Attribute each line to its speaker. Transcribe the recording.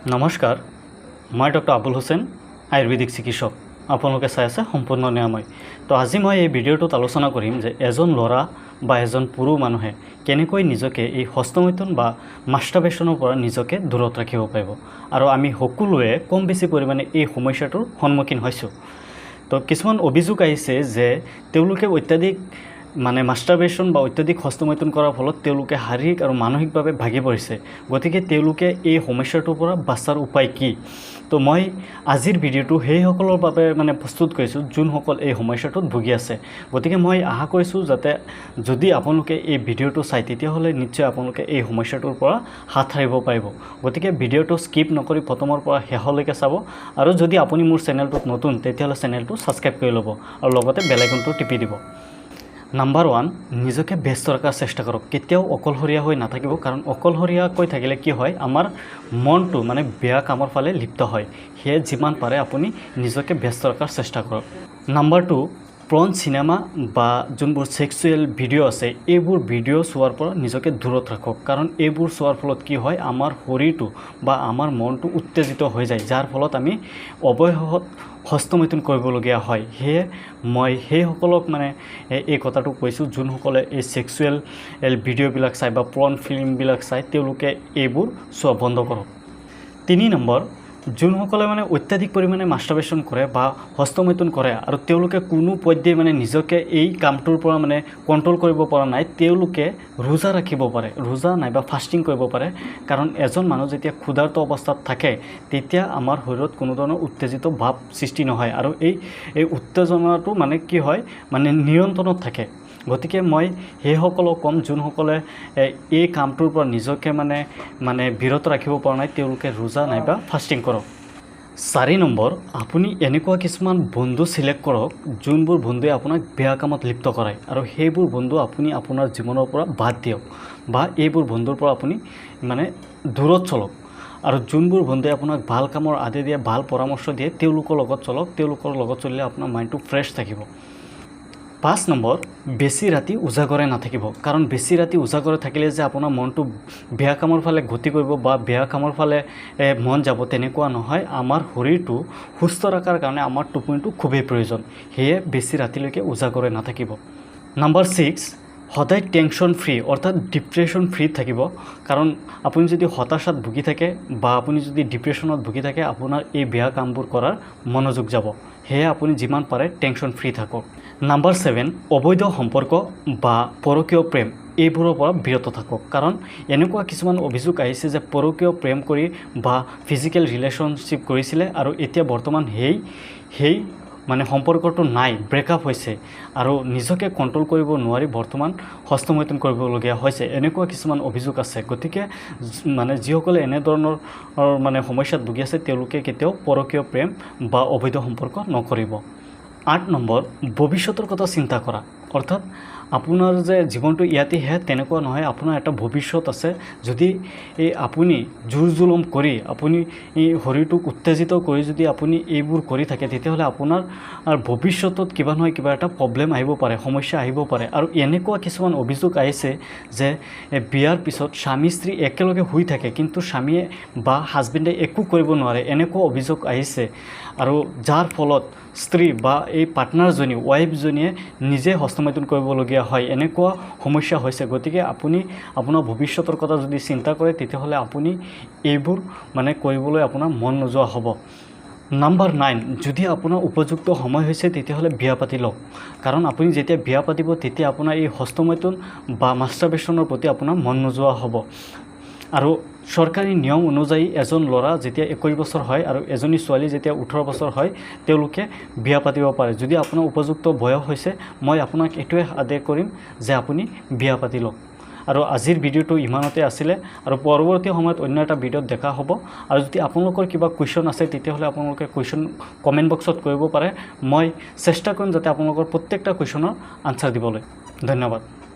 Speaker 1: নমস্কাৰ, মই ডক্টৰ আবুল হুছেইন, আয়ুৰ্বেদিক চিকিৎসক। আপোনালোকে চাই আছে সম্পূৰ্ণ নিৰাময়। তো আজি মই এই ভিডিঅ'টোত আলোচনা কৰিম যে এজন ল'ৰা বা এজন পুৰুষ মানুহে কেনেকৈ নিজকে এই হস্তমৈথুন বা মাষ্টাৰবেশ্যনৰ পৰা নিজকে দূৰত ৰাখিব পাৰিব। আৰু আমি সকলোৱে কম বেছি পৰিমাণে এই সমস্যাটোৰ সন্মুখীন হৈছোঁ। তো কিছুমান অভিযোগ আহিছে যে তেওঁলোকে অত্যাধিক মাষ্টাৰবেশ্যন বা অত্যাধিক হস্তমৈথুন কৰাৰ ফলত তেওঁলোকে শাৰীৰিক আৰু মানসিকভাৱে ভাগি পৰিছে। গতিকে তেওঁলোকে এই সমস্যাটোৰ পৰা বাচাৰ উপায় কি? তো মই আজিৰ ভিডিঅ'টো সেইসকলৰ বাবে প্ৰস্তুত কৰিছোঁ যোনসকল এই সমস্যাটোত ভুগি আছে। গতিকে মই আশা কৰিছোঁ যাতে যদি আপোনালোকে এই ভিডিঅ'টো চাই তেতিয়াহ'লে নিশ্চয় আপোনালোকে এই সমস্যাটোৰ পৰা হাত সাৰিব পাৰিব। গতিকে ভিডিঅ'টো স্কিপ নকৰি প্ৰথমৰ পৰা শেষলৈকে চাব। আৰু যদি আপুনি মোৰ চেনেলটোত নতুন তেতিয়াহ'লে চেনেলটো ছাবস্ক্ৰাইব কৰি ল'ব আৰু লগতে বেল আইকনটো টিপি দিব। নাম্বাৰ 1, নিজকে ব্যস্ত ৰখাৰ চেষ্টা কৰক। কেতিয়াও অকলশৰীয়া হৈ নাথাকিব, কাৰণ অকলশৰীয়াকৈ থাকিলে কি হয়, আমাৰ মনটো বেয়া কামৰ ফালে লিপ্ত হয়। সেয়ে যিমান পাৰে আপুনি নিজকে ব্যস্ত ৰখাৰ চেষ্টা কৰক। নাম্বাৰ 2, পৰ্ন চিনেমা বা যোনবোৰ ছেক্সুৱেল ভিডিঅ' আছে এইবোৰ ভিডিঅ' চোৱাৰ পৰা নিজকে দূৰত ৰাখক। কাৰণ এইবোৰ চোৱাৰ ফলত কি হয়, আমাৰ শৰীৰটো বা আমাৰ মনটো উত্তেজিত হৈ যায়, যাৰ ফলত আমি অৱশেষত হস্তমৈথুন কৰিবলগীয়া হয়। সেয়ে মই সেইসকলক এই কথাটো কৈছোঁ যোনসকলে এই ছেক্সুৱেল ভিডিঅ'বিলাক চাই বা পৰ্ন ফিল্মবিলাক চাই তেওঁলোকে এইবোৰ চোৱা বন্ধ কৰক। 3 নম্বৰ, যোনসকলে অত্যাধিক পৰিমাণে মাষ্টাৰবেশ্যন কৰে বা হস্তমৈথুন কৰে আৰু তেওঁলোকে কোনো পধ্যেই নিজকে এই কামটোৰ পৰা কণ্ট্ৰল কৰিব পৰা নাই, তেওঁলোকে ৰোজা ৰাখিব পাৰে, ৰোজা নাইবা ফাষ্টিং কৰিব পাৰে। কাৰণ এজন মানুহ যেতিয়া ক্ষুধাৰ্ত অৱস্থাত থাকে তেতিয়া আমাৰ শৰীৰত কোনো ধৰণৰ উত্তেজিত ভাৱ সৃষ্টি নহয় আৰু এই উত্তেজনাটো কি হয় নিয়ন্ত্ৰণত থাকে। গতিকে মই সেইসকলক ক'ম যোনসকলে এই কামটোৰ পৰা নিজকে বিৰত ৰাখিব পৰা নাই, তেওঁলোকে ৰোজা নাইবা ফাষ্টিং কৰক। 4 নম্বৰ, আপুনি এনেকুৱা কিছুমান বন্ধু চিলেক্ট কৰক যোনবোৰ বন্ধুৱে আপোনাক বেয়া কামত লিপ্ত কৰায় আৰু সেইবোৰ বন্ধু আপুনি আপোনাৰ জীৱনৰ পৰা বাদ দিয়ক বা এইবোৰ বন্ধুৰ পৰা আপুনি দূৰত চলক। আৰু যোনবোৰ বন্ধুৱে আপোনাক ভাল কামৰ আদি দিয়ে, ভাল পৰামৰ্শ দিয়ে, তেওঁলোকৰ লগত চলক। তেওঁলোকৰ লগত চলিলে আপোনাৰ মাইণ্ডটো ফ্ৰেছ থাকিব। 5 নম্বৰ, বেছি ৰাতি উজাগৰে নাথাকিব। কাৰণ বেছি ৰাতি উজাগৰে থাকিলে যে আপোনাৰ মনটো বেয়া কামৰ ফালে গতি কৰিব বা বেয়া কামৰ ফালে মন যাব তেনেকুৱা নহয়। আমাৰ শৰীৰটো সুস্থ ৰখাৰ কাৰণে আমাৰ টোপনিটো খুবেই প্ৰয়োজন। সেয়ে বেছি ৰাতিলৈকে উজাগৰে নাথাকিব। নাম্বাৰ 6, সদায় টেনশ্যন ফ্ৰী অৰ্থাৎ ডিপ্ৰেশ্যন ফ্ৰী থাকিব। কাৰণ আপুনি যদি হতাশাত ভুগি থাকে বা আপুনি যদি ডিপ্ৰেশ্যনত ভুগি থাকে, আপোনাৰ এই বেয়া কামবোৰ কৰাৰ মনোযোগ যাব। সেয়ে আপুনি যিমান পাৰে টেনশ্যন ফ্ৰী থাকক। নাম্বাৰ 7, অবৈধ সম্পৰ্ক বা পৰকীয় প্ৰেম এইবোৰৰ পৰা বিৰত থাকক। কাৰণ এনেকুৱা কিছুমান অভিযোগ আহিছে যে পৰকীয় প্ৰেম কৰি বা ফিজিকেল ৰিলেশ্যনশ্বিপ কৰিছিলে আৰু এতিয়া বৰ্তমান সেই সম্পৰ্কটো নাই, ব্ৰেকআপ হৈছে আৰু নিজকে কণ্ট্ৰল কৰিব নোৱাৰি বৰ্তমান হস্তমৈথুন কৰিবলগীয়া হৈছে। এনেকুৱা কিছুমান অভিযোগ আছে। গতিকে যিসকলে এনেধৰণৰ সমস্যাত ভুগি আছে তেওঁলোকে কেতিয়াও পৰকীয় প্ৰেম বা অবৈধ সম্পৰ্ক নকৰিব। 8 নম্বৰ, ভৱিষ্যতৰ কথা চিন্তা কৰা। অৰ্থাৎ আপোনাৰ যে জীৱনটো ইয়াতেহে তেনেকুৱা নহয়, আপোনাৰ এটা ভৱিষ্যত আছে। যদি আপুনি জোৰ জুলুম কৰি আপুনি শৰীৰটোক উত্তেজিত কৰি যদি আপুনি এইবোৰ কৰি থাকে তেতিয়াহ'লে আপোনাৰ ভৱিষ্যতত কিবা নহয় কিবা এটা প্ৰব্লেম আহিব পাৰে, সমস্যা আহিব পাৰে। আৰু এনেকুৱা কিছুমান অভিযোগ আহিছে যে বিয়াৰ পিছত স্বামী স্ত্ৰী একেলগে শুই থাকে কিন্তু স্বামীয়ে বা হাজবেণ্ডে একো কৰিব নোৱাৰে, এনেকুৱা অভিযোগ আহিছে। আৰু যাৰ ফলত স্ত্ৰী বা এই পাৰ্টনাৰজনী ৱাইফজনীয়ে নিজে হস্তমৈথুন কৰিবলগীয়া হয়, এনেকুৱা সমস্যা হৈছে। গতিকে আপুনি আপোনাৰ ভৱিষ্যতৰ কথা যদি চিন্তা কৰে তেতিয়াহ'লে আপুনি এইবোৰ কৰিবলৈ আপোনাৰ মন নোযোৱা হ'ব। নাম্বাৰ 9, যদি আপোনাৰ উপযুক্ত সময় হৈছে তেতিয়াহ'লে বিয়া পাতি লওক। কাৰণ আপুনি যেতিয়া বিয়া পাতিব তেতিয়া আপোনাৰ এই হস্তমৈথুন বা মাষ্টাৰবেশ্যনৰ প্ৰতি আপোনাৰ মন নোযোৱা হ'ব। আৰু চৰকাৰী নিয়ম অনুযায়ী এজন ল'ৰা যেতিয়া 21 বছৰ হয় আৰু এজনী ছোৱালী যেতিয়া 18 বছৰ হয় তেওঁলোকে বিয়া পাতিব পাৰে। যদি আপোনাৰ উপযুক্ত বয়স হৈছে, মই আপোনাক এইটোৱে আদেশ কৰিম যে আপুনি বিয়া পাতি লওক। আৰু আজিৰ ভিডিঅ'টো ইমানতে আছিলে আৰু পৰৱৰ্তী সময়ত অন্য এটা ভিডিঅ'ত দেখা হ'ব। আৰু যদি আপোনালোকৰ কিবা কুৱেশ্যন আছে তেতিয়াহ'লে আপোনালোকে কুৱেশ্যন কমেণ্ট বক্সত কৰিব পাৰে। মই চেষ্টা কৰিম যাতে আপোনালোকৰ প্ৰত্যেকটা কুৱেশ্যনৰ আনচাৰ দিবলৈ। ধন্যবাদ।